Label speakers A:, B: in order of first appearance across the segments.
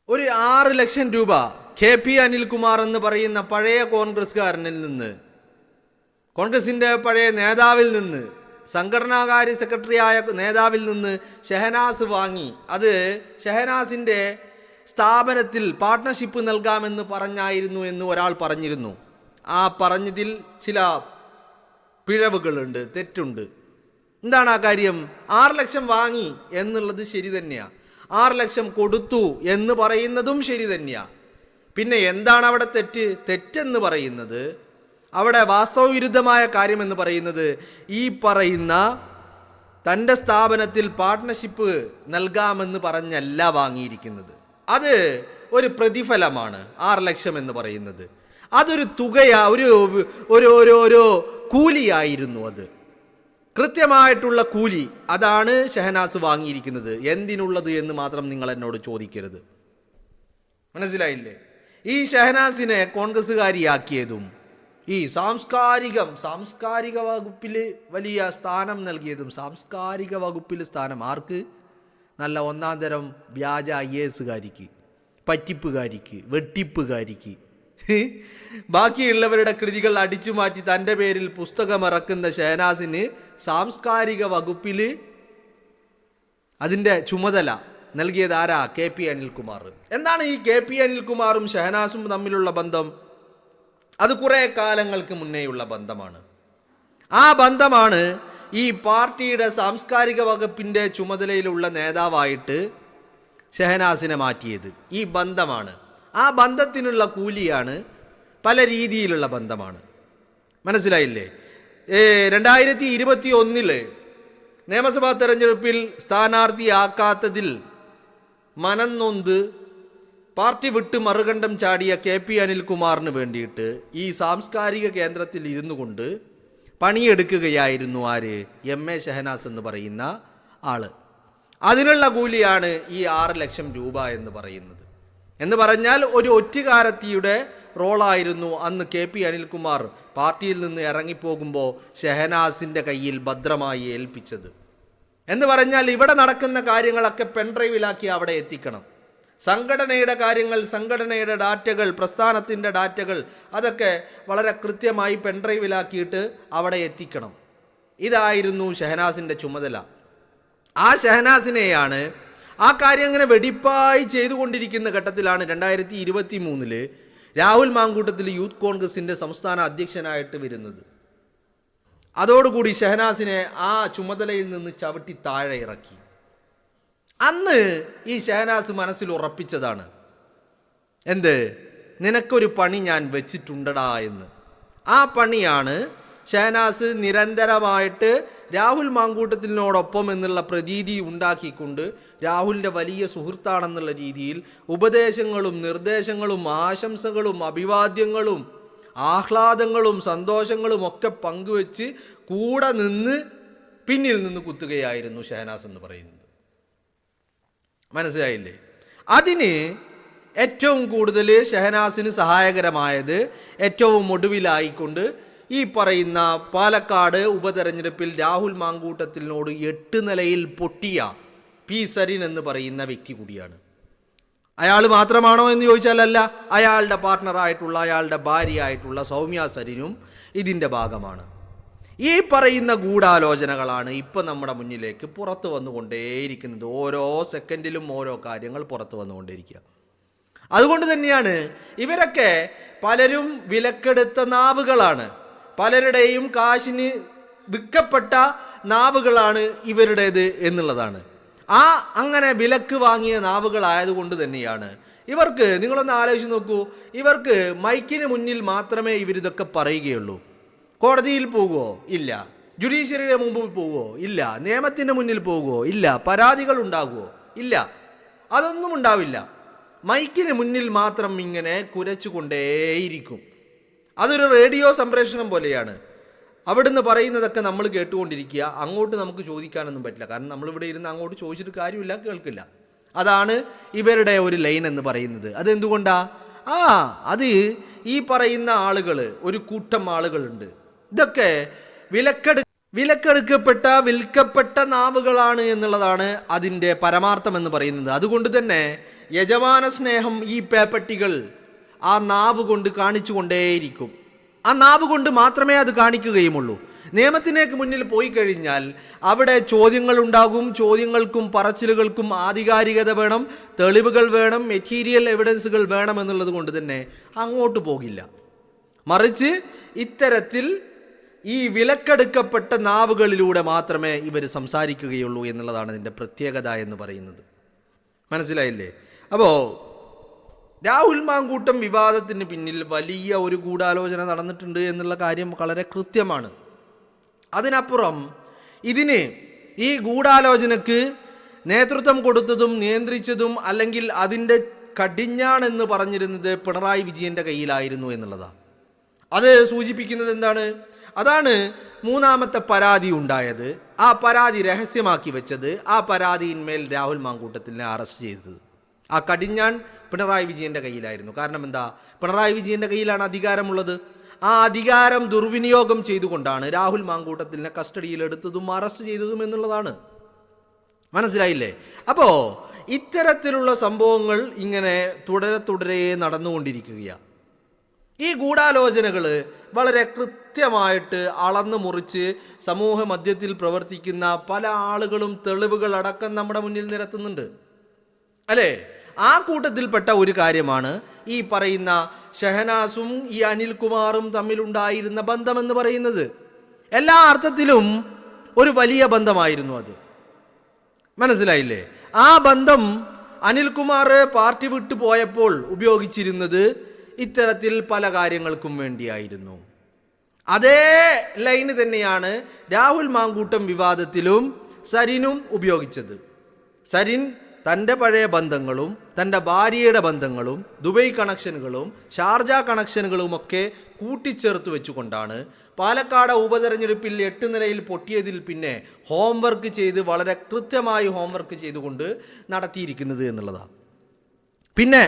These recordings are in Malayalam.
A: ഒരു 6 ലക്ഷം രൂപ KP അനിൽകുമാർ എന്ന് പറയുന്ന പഴയ കോൺഗ്രസ്സുകാരനിൽ നിന്ന്, കോൺഗ്രസിൻ്റെ പഴയ നേതാവിൽ നിന്ന്, സംഘടനാകാര്യ സെക്രട്ടറിയായ നേതാവിൽ നിന്ന് ഷെഹനാസ് വാങ്ങി. അത് ഷെഹനാസിൻ്റെ സ്ഥാപനത്തിൽ പാർട്ട്ണർഷിപ്പ് നൽകാമെന്ന് പറഞ്ഞായിരുന്നു എന്ന് ഒരാൾ പറഞ്ഞിരുന്നു. ആ പറഞ്ഞതിൽ ചില പിഴവുകളുണ്ട്, തെറ്റുണ്ട്. എന്താണ് ആ കാര്യം? 6 ലക്ഷം വാങ്ങി എന്നുള്ളത് ശരി തന്നെയാണ്, 6 ലക്ഷം കൊടുത്തു എന്ന് പറയുന്നതും ശരി തന്നെയാണ്. പിന്നെ എന്താണ് അവിടെ തെറ്റെന്ന് പറയുന്നത്? അവിടെ വാസ്തവവിരുദ്ധമായ കാര്യമെന്ന് പറയുന്നത് ഈ പറയുന്ന തൻ്റെ സ്ഥാപനത്തിൽ പാർട്ട്ണർഷിപ്പ് നൽകാമെന്ന് പറഞ്ഞല്ല വാങ്ങിയിരിക്കുന്നത്. അത് ഒരു പ്രതിഫലമാണ്. 6 ലക്ഷം എന്ന് പറയുന്നത് അതൊരു തുകയാ, ഒരു കൂലിയായിരുന്നു. അത് കൃത്യമായിട്ടുള്ള കൂലി. അതാണ് ഷെഹനാസ് വാങ്ങിയിരിക്കുന്നത്. എന്തിനുള്ളത് എന്ന് മാത്രം നിങ്ങൾ എന്നോട് ചോദിക്കരുത്. മനസ്സിലായില്ലേ? ഈ ഷെഹനാസിനെ കോൺഗ്രസ്സുകാരിയാക്കിയതും ഈ സാംസ്കാരിക വകുപ്പിൽ വലിയ സ്ഥാനം നൽകിയതും, സാംസ്കാരിക വകുപ്പിൽ സ്ഥാനം ആർക്ക്? നല്ല 1-ാം തരം വ്യാജ IAS-കാരിക്ക്, പറ്റിപ്പുകാരിക്ക്, വെട്ടിപ്പുകാരിക്ക്. ബാക്കിയുള്ളവരുടെ കൃതികൾ അടിച്ചു മാറ്റി തൻ്റെ പേരിൽ പുസ്തകമിറക്കുന്ന ഷെഹനാസിന് സാംസ്കാരിക വകുപ്പിൽ അതിൻ്റെ ചുമതല നൽകിയത് ആരാ? KP അനിൽകുമാർ. എന്താണ് ഈ KP അനിൽകുമാറും ഷെഹനാസും തമ്മിലുള്ള ബന്ധം? അത് കുറേ കാലങ്ങൾക്ക് മുന്നേയുള്ള ബന്ധമാണ്. ആ ബന്ധമാണ് ഈ പാർട്ടിയുടെ സാംസ്കാരിക വകുപ്പിൻ്റെ ചുമതലയിലുള്ള നേതാവായിട്ട് ഷെഹനാസിനെ മാറ്റിയത്. ഈ ബന്ധമാണ്. ആ ബന്ധത്തിനുള്ള കൂലിയാണ്, പല രീതിയിലുള്ള ബന്ധമാണ്. മനസ്സിലായില്ലേ? 2021 നിയമസഭാ തെരഞ്ഞെടുപ്പിൽ സ്ഥാനാർത്ഥിയാക്കാത്തതിൽ മനംനൊന്ത് പാർട്ടി വിട്ട് മറുകണ്ഠം ചാടിയ KP അനിൽകുമാറിന് വേണ്ടിയിട്ട് ഈ സാംസ്കാരിക കേന്ദ്രത്തിൽ ഇരുന്നു കൊണ്ട് പണിയെടുക്കുകയായിരുന്നു ആര്? MA ഷെഹനാസ് എന്ന് പറയുന്ന ആള്. അതിനുള്ള കൂലിയാണ് ഈ 6 ലക്ഷം രൂപ എന്ന് പറയുന്നത്. എന്ന് പറഞ്ഞാൽ ഒരു ഒറ്റുകാരത്തിയുടെ റോളായിരുന്നു അന്ന് KP അനിൽകുമാർ പാർട്ടിയിൽ നിന്ന് ഇറങ്ങിപ്പോകുമ്പോൾ ഷെഹനാസിൻ്റെ കയ്യിൽ ഭദ്രമായി ഏൽപ്പിച്ചത്. എന്ന് പറഞ്ഞാൽ ഇവിടെ നടക്കുന്ന കാര്യങ്ങളൊക്കെ പെൻഡ്രൈവിലാക്കി അവിടെ എത്തിക്കണം. സംഘടനയുടെ കാര്യങ്ങൾ, സംഘടനയുടെ ഡാറ്റകൾ, പ്രസ്ഥാനത്തിൻ്റെ ഡാറ്റകൾ, അതൊക്കെ വളരെ കൃത്യമായി പെൻഡ്രൈവിലാക്കിയിട്ട് അവിടെ എത്തിക്കണം. ഇതായിരുന്നു ഷെഹനാസിൻ്റെ ചുമതല. ആ ഷെഹനാസിനെയാണ് ആ കാര്യം അങ്ങനെ വെടിപ്പായി ചെയ്തുകൊണ്ടിരിക്കുന്ന ഘട്ടത്തിലാണ് 2023 രാഹുൽ മാങ്കൂട്ടത്തിൽ യൂത്ത് കോൺഗ്രസിൻ്റെ സംസ്ഥാന അധ്യക്ഷനായിട്ട് വരുന്നത്. അതോടുകൂടി ഷെഹനാസിനെ ആ ചുമതലയിൽ നിന്ന് ചവിട്ടി താഴെ ഇറക്കി. അന്ന് ഈ ഷെഹനാസ് മനസ്സിൽ ഉറപ്പിച്ചതാണ്, എന്ത്? നിനക്കൊരു പണി ഞാൻ വെച്ചിട്ടുണ്ടടാ എന്ന്. ആ പണിയാണ് ഷെഹനാസ് നിരന്തരമായിട്ട് രാഹുൽ മാങ്കൂട്ടത്തിനോടൊപ്പം എന്നുള്ള പ്രതീതി ഉണ്ടാക്കിക്കൊണ്ട് രാഹുലിൻ്റെ വലിയ സുഹൃത്താണെന്നുള്ള രീതിയിൽ ഉപദേശങ്ങളും നിർദ്ദേശങ്ങളും ആശംസകളും അഭിവാദ്യങ്ങളും ആഹ്ലാദങ്ങളും സന്തോഷങ്ങളും ഒക്കെ പങ്കുവെച്ച് കൂടെ നിന്ന് പിന്നിൽ നിന്ന് കുത്തുകയായിരുന്നു ഷെഹനാസ് എന്ന് പറയുന്നത്. മനസ്സിലായില്ലേ? അതിന് ഏറ്റവും കൂടുതൽ ഷെഹനാസിന് സഹായകരമായത് ഏറ്റവും ഒടുവിലായിക്കൊണ്ട് ഈ പറയുന്ന പാലക്കാട് ഉപതെരഞ്ഞെടുപ്പിൽ രാഹുൽ മാങ്കൂട്ടത്തിനോട് 8 നിലയിൽ പൊട്ടിയ P സരിൻ എന്ന് പറയുന്ന വ്യക്തി കൂടിയാണ്. അയാൾ മാത്രമാണോ എന്ന് ചോദിച്ചാലല്ല, അയാളുടെ പാർട്ട്ണറായിട്ടുള്ള, അയാളുടെ ഭാര്യയായിട്ടുള്ള സൗമ്യ സരിനും ഇതിൻ്റെ ഭാഗമാണ്. ഈ പറയുന്ന ഗൂഢാലോചനകളാണ് ഇപ്പം നമ്മുടെ മുന്നിലേക്ക് പുറത്തു വന്നുകൊണ്ടേയിരിക്കുന്നത്. ഓരോ സെക്കൻഡിലും ഓരോ കാര്യങ്ങൾ പുറത്തു വന്നുകൊണ്ടേയിരിക്കുക. അതുകൊണ്ട് തന്നെയാണ് ഇവരൊക്കെ പലരും വിലക്കെടുത്ത നാവുകളാണ്, പലരുടെയും കാശിന് വിൽക്കപ്പെട്ട നാവുകളാണ് ഇവരുടേത് എന്നുള്ളതാണ്. അങ്ങനെ വിലക്ക് വാങ്ങിയ നാവുകളായതുകൊണ്ട് തന്നെയാണ് ഇവർക്ക്, നിങ്ങളൊന്ന് ആലോചിച്ച് നോക്കൂ, ഇവർക്ക് മൈക്കിന് മുന്നിൽ മാത്രമേ ഇവരിതൊക്കെ പറയുകയുള്ളൂ. കോടതിയിൽ പോകുമോ? ഇല്ല. ജുഡീഷ്യറിയുടെ മുമ്പിൽ പോകുമോ? ഇല്ല. നിയമത്തിൻ്റെ മുന്നിൽ പോകുമോ? ഇല്ല. പരാതികൾ ഉണ്ടാകുമോ? ഇല്ല. അതൊന്നും ഉണ്ടാവില്ല. മൈക്കിന് മുന്നിൽ മാത്രം ഇങ്ങനെ കുരച്ചു കൊണ്ടേയിരിക്കും. അതൊരു റേഡിയോ സംപ്രേഷണം പോലെയാണ്. അവിടുന്ന് പറയുന്നതൊക്കെ നമ്മൾ കേട്ടുകൊണ്ടിരിക്കുക. അങ്ങോട്ട് നമുക്ക് ചോദിക്കാനൊന്നും പറ്റില്ല. കാരണം നമ്മളിവിടെ ഇരുന്ന് അങ്ങോട്ട് ചോദിച്ചിട്ട് കാര്യമില്ല, കേൾക്കില്ല. അതാണ് ഇവരുടെ ഒരു ലൈൻ എന്ന് പറയുന്നത്. അതെന്തുകൊണ്ടാ? അത് ഈ പറയുന്ന ആളുകൾ, ഒരു കൂട്ടം ആളുകളുണ്ട്, ഇതൊക്കെ വിലക്കെടുക്കപ്പെട്ട നാവുകളാണ് എന്നുള്ളതാണ് അതിൻ്റെ പരമാർത്ഥം എന്ന് പറയുന്നത്. അതുകൊണ്ട് തന്നെ യജമാന സ്നേഹം ഈ പേപ്പട്ടികൾ ആ നാവ് കൊണ്ട് കാണിച്ചു കൊണ്ടേയിരിക്കും. ആ നാവ് കൊണ്ട് മാത്രമേ അത് കാണിക്കുകയുമുള്ളൂ. നിയമത്തിനേക്ക് മുന്നിൽ പോയി കഴിഞ്ഞാൽ അവിടെ ചോദ്യങ്ങൾ ഉണ്ടാകും. ചോദ്യങ്ങൾക്കും പറച്ചിലുകൾക്കും ആധികാരികത വേണം, തെളിവുകൾ വേണം, മെറ്റീരിയൽ എവിഡൻസുകൾ വേണം എന്നുള്ളത് കൊണ്ട് തന്നെ അങ്ങോട്ട് പോകില്ല. മറിച്ച് ഇത്തരത്തിൽ ഈ വിലക്കെടുക്കപ്പെട്ട നാവുകളിലൂടെ മാത്രമേ ഇവർ സംസാരിക്കുകയുള്ളൂ എന്നുള്ളതാണ് ഇതിൻ്റെ പ്രത്യേകത എന്ന് പറയുന്നത്. മനസ്സിലായില്ലേ? അപ്പോൾ രാഹുൽ മാങ്കൂട്ടം വിവാദത്തിന് പിന്നിൽ വലിയ ഒരു ഗൂഢാലോചന നടന്നിട്ടുണ്ട് എന്നുള്ള കാര്യം വളരെ കൃത്യമാണ്. അതിനപ്പുറം ഈ ഗൂഢാലോചനക്ക് നേതൃത്വം കൊടുത്തതും നിയന്ത്രിച്ചതും അല്ലെങ്കിൽ അതിൻ്റെ കടിഞ്ഞാണെന്ന് പറഞ്ഞിരുന്നത് പിണറായി വിജയൻ്റെ കയ്യിലായിരുന്നു എന്നുള്ളതാണ്. അത് സൂചിപ്പിക്കുന്നത് എന്താണ്? അതാണ് മൂന്നാമത്തെ പരാതി ഉണ്ടായത്. ആ പരാതി രഹസ്യമാക്കി വെച്ചത്, ആ പരാതിയിന്മേൽ രാഹുൽ മാങ്കൂട്ടത്തിനെ അറസ്റ്റ് ചെയ്തത്. ആ കടിഞ്ഞാൺ പിണറായി വിജയൻ്റെ കയ്യിലായിരുന്നു. കാരണം എന്താ? പിണറായി വിജയൻ്റെ കയ്യിലാണ് അധികാരമുള്ളത്. ആ അധികാരം ദുർവിനിയോഗം ചെയ്തുകൊണ്ടാണ് രാഹുൽ മാങ്കൂട്ടത്തിനെ കസ്റ്റഡിയിലെടുത്തതും അറസ്റ്റ് ചെയ്തതും എന്നുള്ളതാണ്. മനസ്സിലായില്ലേ? അപ്പോൾ ഇത്തരത്തിലുള്ള സംഭവങ്ങൾ ഇങ്ങനെ തുടരെ നടന്നുകൊണ്ടിരിക്കുകയാണ്. ഈ ഗൂഢാലോചനകൾ വളരെ കൃത്യമായിട്ട് അളന്നു മുറിച്ച് സമൂഹ മധ്യത്തിൽ പ്രവർത്തിക്കുന്ന പല ആളുകളും തെളിവുകൾ അടക്കം നമ്മുടെ മുന്നിൽ നിരത്തുന്നുണ്ട്, അല്ലേ? ആ കൂട്ടത്തിൽപ്പെട്ട ഒരു കാര്യമാണ് ഈ പറയുന്ന ഷഹനാസും ഈ അനിൽകുമാറും തമ്മിലുണ്ടായിരുന്ന ബന്ധമെന്ന് പറയുന്നത്. എല്ലാ അർത്ഥത്തിലും ഒരു വലിയ ബന്ധമായിരുന്നു അത്. മനസ്സിലായില്ലേ? ആ ബന്ധം അനിൽകുമാർ പാർട്ടി വിട്ടു പോയപ്പോൾ ഉപയോഗിച്ചിരുന്നത് ഇത്തരത്തിൽ പല കാര്യങ്ങൾക്കും വേണ്ടിയായിരുന്നു. അതേ ലൈന് തന്നെയാണ് രാഹുൽ മാങ്കൂട്ടം വിവാദത്തിലും സരിനും ഉപയോഗിച്ചത്. സരിൻ തൻ്റെ പഴയ ബന്ധങ്ങളും തൻ്റെ ഭാര്യയുടെ ബന്ധങ്ങളും ദുബൈ കണക്ഷനുകളും ഷാർജ കണക്ഷനുകളുമൊക്കെ കൂട്ടിച്ചേർത്ത് വെച്ചുകൊണ്ടാണ് പാലക്കാട് ഉപതെരഞ്ഞെടുപ്പിൽ 8 നിലയിൽ പൊട്ടിയതിൽ പിന്നെ ഹോംവർക്ക് ചെയ്ത് വളരെ കൃത്യമായി ഹോംവർക്ക് ചെയ്തുകൊണ്ട് നടത്തിയിരിക്കുന്നത് എന്നുള്ളതാണ്. പിന്നെ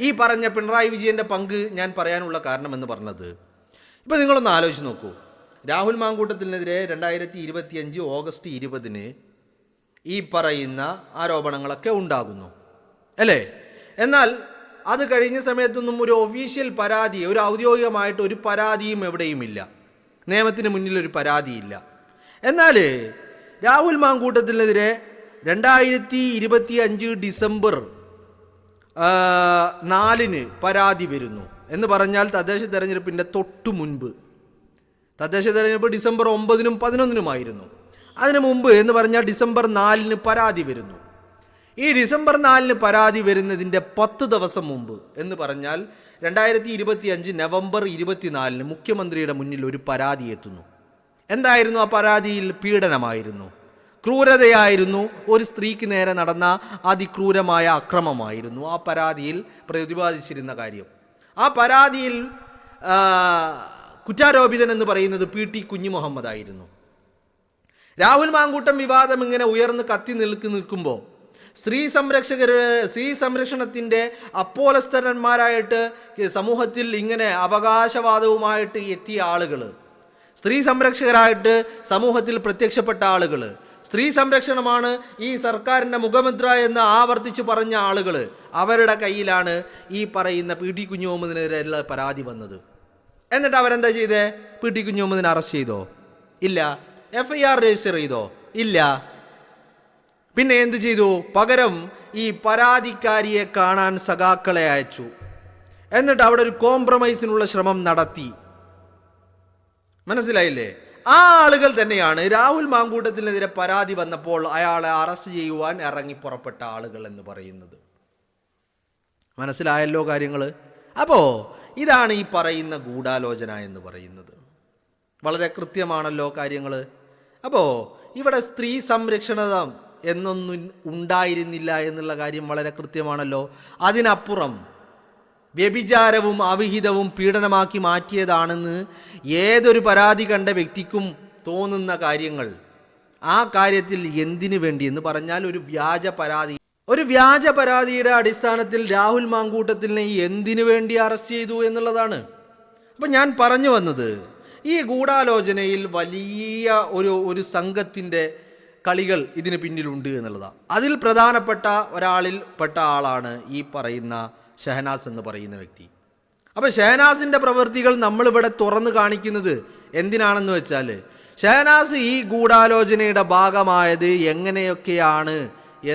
A: ഈ പറഞ്ഞ പിണറായി വിജയൻ്റെ പങ്ക് ഞാൻ പറയാനുള്ള കാരണം എന്ന് പറഞ്ഞത്, ഇപ്പം നിങ്ങളൊന്ന് ആലോചിച്ച് നോക്കൂ. രാഹുൽ മാങ്കൂട്ടത്തിനെതിരെ 2025 ഓഗസ്റ്റ് 20 ഈ പറയുന്ന ആരോപണങ്ങളൊക്കെ ഉണ്ടാകുന്നു, അല്ലേ? എന്നാൽ അത് കഴിഞ്ഞ സമയത്തൊന്നും ഒരു ഒഫീഷ്യൽ പരാതി, ഒരു ഔദ്യോഗികമായിട്ട് ഒരു പരാതിയും എവിടെയുമില്ല. നിയമത്തിന് മുന്നിൽ ഒരു പരാതിയില്ല. എന്നാൽ രാഹുൽ മാങ്കൂട്ടത്തിനെതിരെ 2025 ഡിസംബർ 4 പരാതി വരുന്നു എന്ന് പറഞ്ഞാൽ തദ്ദേശ തെരഞ്ഞെടുപ്പിൻ്റെ തൊട്ടു മുൻപ്. തദ്ദേശ തെരഞ്ഞെടുപ്പ് ഡിസംബർ 9-നും 11-നുമായിരുന്നു. അതിനു മുമ്പ് എന്ന് പറഞ്ഞാൽ ഡിസംബർ 4 പരാതി വരുന്നു. ഈ ഡിസംബർ 4 പരാതി വരുന്നതിൻ്റെ 10 ദിവസം മുമ്പ് എന്ന് പറഞ്ഞാൽ 2025 നവംബർ 24 മുഖ്യമന്ത്രിയുടെ മുന്നിൽ ഒരു പരാതി എത്തുന്നു. എന്തായിരുന്നു ആ പരാതിയിൽ? പീഡനമായിരുന്നു, ക്രൂരതയായിരുന്നു, ഒരു സ്ത്രീക്ക് നേരെ നടന്ന അതിക്രൂരമായ അക്രമമായിരുന്നു ആ പരാതിയിൽ പ്രതിപാദിച്ചിരുന്ന കാര്യം. ആ പരാതിയിൽ കുറ്റാരോപിതൻ എന്ന് പറയുന്നത് PT കുഞ്ഞിമുഹമ്മദ് ആയിരുന്നു. രാഹുൽ മാങ്കൂട്ടം വിവാദം ഇങ്ങനെ ഉയർന്ന് കത്തി നിൽക്കുമ്പോൾ സ്ത്രീ സംരക്ഷണത്തിൻ്റെ അപ്പോലസ്തരന്മാരായിട്ട് സമൂഹത്തിൽ ഇങ്ങനെ അവകാശവാദവുമായിട്ട് എത്തിയ ആളുകൾ, സ്ത്രീ സംരക്ഷകരായിട്ട് സമൂഹത്തിൽ പ്രത്യക്ഷപ്പെട്ട ആളുകൾ, സ്ത്രീ സംരക്ഷണമാണ് ഈ സർക്കാരിൻ്റെ മുഖമുദ്ര എന്ന് ആവർത്തിച്ച് പറഞ്ഞ ആളുകൾ, അവരുടെ കയ്യിലാണ് ഈ പറയുന്ന PT കുഞ്ഞുമുഹമ്മദിനെതിരെയുള്ള പരാതി വന്നത്. എന്നിട്ട് അവരെന്താ ചെയ്തേ? PT കുഞ്ഞുമുഹമ്മദിനെ അറസ്റ്റ് ചെയ്തോ? ഇല്ല. FIR രജിസ്റ്റർ ചെയ്തോ? ഇല്ല. പിന്നെ എന്ത് ചെയ്തു? പകരം ഈ പരാതിക്കാരിയെ കാണാൻ സഖാക്കളെ അയച്ചു. എന്നിട്ട് അവിടെ ഒരു കോംപ്രമൈസിനുള്ള ശ്രമം നടത്തി. മനസ്സിലായില്ലേ? ആ ആളുകൾ തന്നെയാണ് രാഹുൽ മാങ്കൂട്ടത്തിനെതിരെ പരാതി വന്നപ്പോൾ അയാളെ അറസ്റ്റ് ചെയ്യുവാൻ ഇറങ്ങി പുറപ്പെട്ട ആളുകൾ എന്ന് പറയുന്നത്. മനസ്സിലായല്ലോ കാര്യങ്ങൾ? അപ്പോൾ ഇതാണ് ഈ പറയുന്ന ഗൂഢാലോചന എന്ന് പറയുന്നത്. വളരെ കൃത്യമാണല്ലോ കാര്യങ്ങൾ. അപ്പോൾ ഇവിടെ സ്ത്രീ സംരക്ഷണം എന്നൊന്നും ഉണ്ടായിരുന്നില്ല എന്നുള്ള കാര്യം വളരെ കൃത്യമാണല്ലോ. അതിനപ്പുറം വ്യഭിചാരവും അവിഹിതവും പീഡനമാക്കി മാറ്റിയതാണെന്ന് ഏതൊരു പരാതി കണ്ട വ്യക്തിക്കും തോന്നുന്ന കാര്യങ്ങൾ, ആ കാര്യത്തിൽ എന്തിനു വേണ്ടി എന്ന് പറഞ്ഞാൽ ഒരു വ്യാജ പരാതിയുടെ അടിസ്ഥാനത്തിൽ രാഹുൽ മാങ്കൂട്ടത്തിനെ എന്തിനു വേണ്ടി അറസ്റ്റ് ചെയ്തു എന്നുള്ളതാണ്. അപ്പം ഞാൻ പറഞ്ഞു വന്നത്, ഈ ഗൂഢാലോചനയിൽ വലിയ ഒരു സംഘത്തിൻ്റെ കളികൾ ഇതിന് പിന്നിലുണ്ട് എന്നുള്ളതാണ്. അതിൽ പ്രധാനപ്പെട്ട പെട്ട ആളാണ് ഈ പറയുന്ന ഷഹനാസ് എന്ന് പറയുന്ന വ്യക്തി. അപ്പോൾ ഷഹനാസിൻ്റെ പ്രവൃത്തികൾ നമ്മളിവിടെ തുറന്നു കാണിക്കുന്നത് എന്തിനാണെന്ന് വെച്ചാൽ, ഷഹനാസ് ഈ ഗൂഢാലോചനയുടെ ഭാഗമായത് എങ്ങനെയൊക്കെയാണ്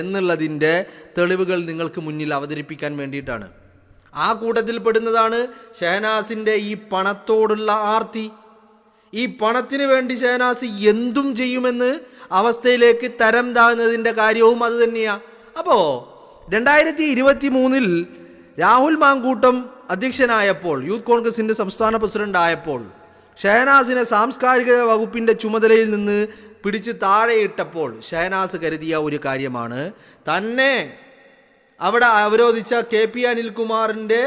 A: എന്നുള്ളതിൻ്റെ തെളിവുകൾ നിങ്ങൾക്ക് മുന്നിൽ അവതരിപ്പിക്കാൻ വേണ്ടിയിട്ടാണ്. ആ കൂട്ടത്തിൽ പെടുന്നതാണ് ഷഹനാസിൻ്റെ ഈ പണത്തോടുള്ള ആർത്തി. ഈ പണത്തിന് വേണ്ടി ഷഹനാസ് എന്തും ചെയ്യുമെന്ന് അവസ്ഥയിലേക്ക് തരം താഴ്ന്നതിൻ്റെ കാര്യവും അത് തന്നെയാണ്. അപ്പോൾ 2023 രാഹുൽ മാങ്കൂട്ടം അധ്യക്ഷനായപ്പോൾ, യൂത്ത് കോൺഗ്രസിൻ്റെ സംസ്ഥാന പ്രസിഡന്റ് ആയപ്പോൾ, ഷഹനാസിനെ സാംസ്കാരിക വകുപ്പിൻ്റെ ചുമതലയിൽ നിന്ന് പിടിച്ച് താഴെയിട്ടപ്പോൾ ഷഹനാസ് കരുതിയ ഒരു കാര്യമാണ്, തന്നെ അവിടെ അവരോധിച്ച KP അനിൽകുമാറിൻ്റെ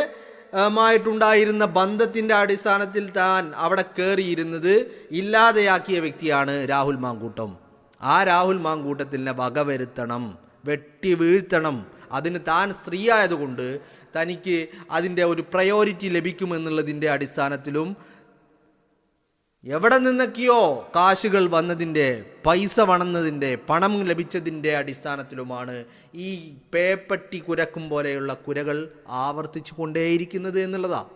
A: മായിട്ടുണ്ടായിരുന്ന ബന്ധത്തിൻ്റെ അടിസ്ഥാനത്തിൽ താൻ അവിടെ കയറിയിരുന്നത് ഇല്ലാതെയാക്കിയ വ്യക്തിയാണ് രാഹുൽ മാങ്കൂട്ടം. ആ രാഹുൽ മാങ്കൂട്ടത്തിനെ വകവരുത്തണം, വെട്ടി വീഴ്ത്തണം. അതിന് താൻ സ്ത്രീ ആയതുകൊണ്ട് തനിക്ക് അതിൻ്റെ ഒരു പ്രയോറിറ്റി ലഭിക്കുമെന്നുള്ളതിൻ്റെ അടിസ്ഥാനത്തിലും എവിടെ നിന്നൊക്കെയോ കാശുകൾ വന്നതിൻ്റെ, പൈസ വന്നതിൻ്റെ, പണം ലഭിച്ചതിൻ്റെ അടിസ്ഥാനത്തിലുമാണ് ഈ പേപ്പട്ടി കുരക്കും പോലെയുള്ള കുരകൾ ആവർത്തിച്ചു കൊണ്ടേയിരിക്കുന്നത് എന്നുള്ളതാണ്.